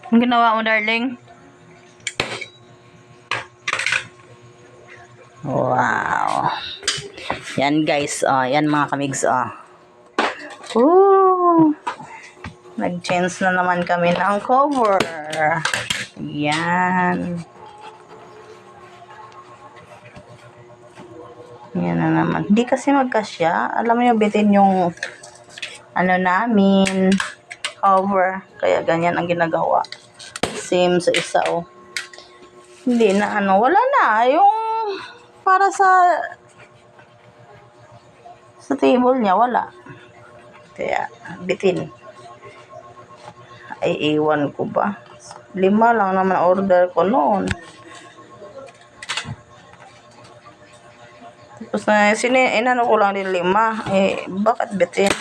Ang ginawa mo, darling? Wow. Yan guys, yan mga kamigs, nag-change na naman kami ng cover. Yan. Yan na naman. Hindi kasi magkasya. Alam mo yung bitin yung ano namin, cover. Kaya ganyan ang ginagawa. Same sa isa, Hindi na wala na. Yung para sa table niya, wala. Kaya, bitin. Ay, iwan ko ba? 5 lang naman order ko noon. Tapos inano ko lang din 5. Bakit bitin?